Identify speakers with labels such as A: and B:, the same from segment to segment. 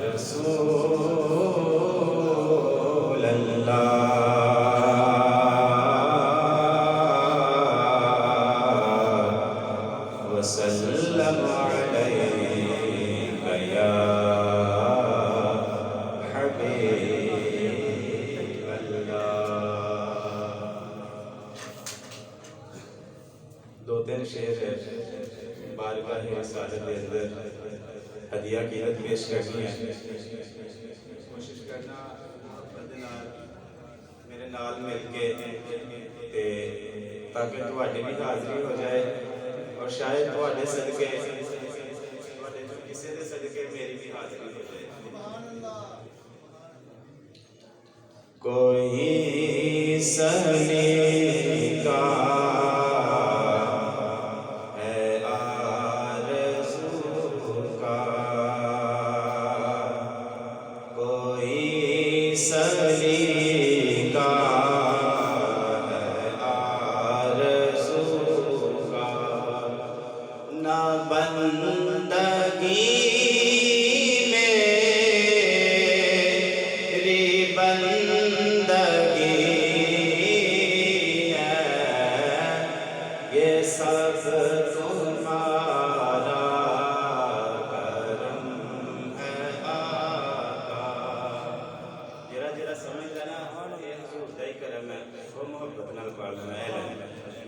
A: رسول اللہ وسلم علیک یا حبیب اللہ۔ دو تین شعر بارگاہ رسالت کے اندر ہدیہ قیمت پیش کرنی ہے۔ کوشش کرنا محبت نال میرے نال مل کے تے تاکہ تواڈی بھی حاضری ہو جائے اور شاید تواڈے صدقے تواڈے جو کسی دے صدقے میری بھی حاضری ہو جائے۔ کوئی سلیقہ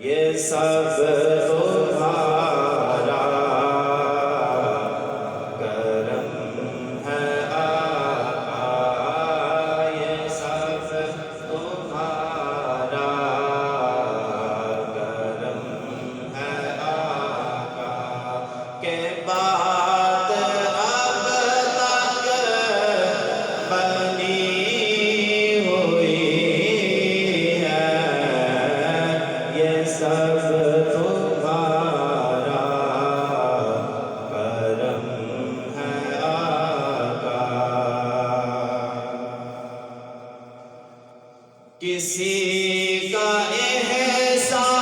A: یہ سب تمہارا کرم ہے آقا، یہ سب تمہارا کرم ہے آقا، کہ بات اب تک بنی سب تمہارا کرم ہے آقا۔ کسی کا احسان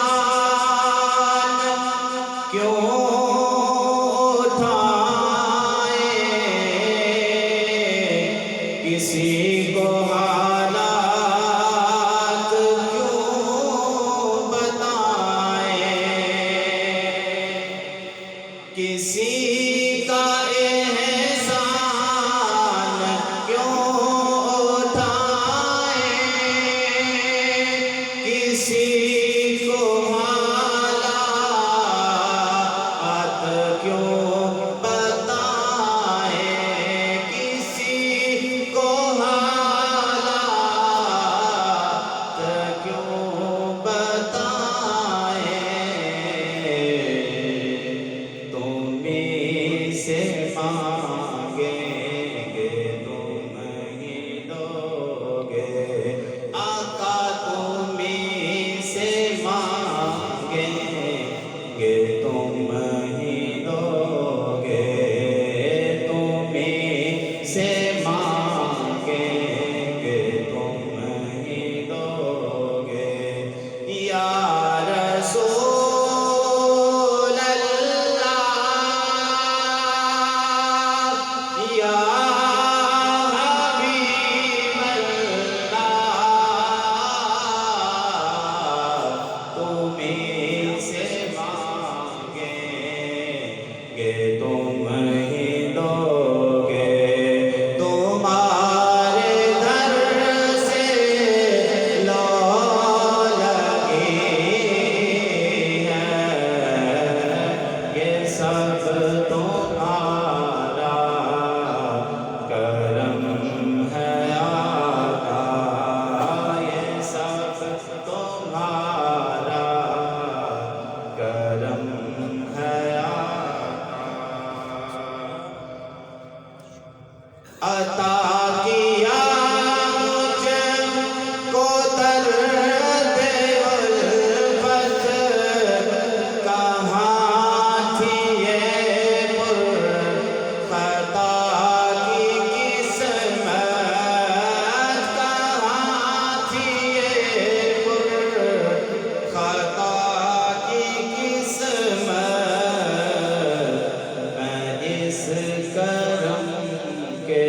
A: کیوں اٹھائیں، کسی کو کسی کا احسان کیوں اٹھائیں، کسی کو حالات کیوں بتائیں، کسی کو حالات کیوں بتائیں، سے مانگیں گے تم ہی دو گے، آقا تمہیں سے مانگیں گے تم ہی دو گے، تمہیں سے مانگیں گے تم ہی دو گے، یا رسول تم ہی دو گے، تمہارے در سے لو لگی ہے، یہ سب تمہارا کرم ہے آقا، یہ سب تمہارا کرم ہے عطا کیا مجھ کو درد الفت، کہاں تھی یہ پر خطا کی قسمت، کہاں تھی یہ پر خطا کی قسمت، میں اس کرم کے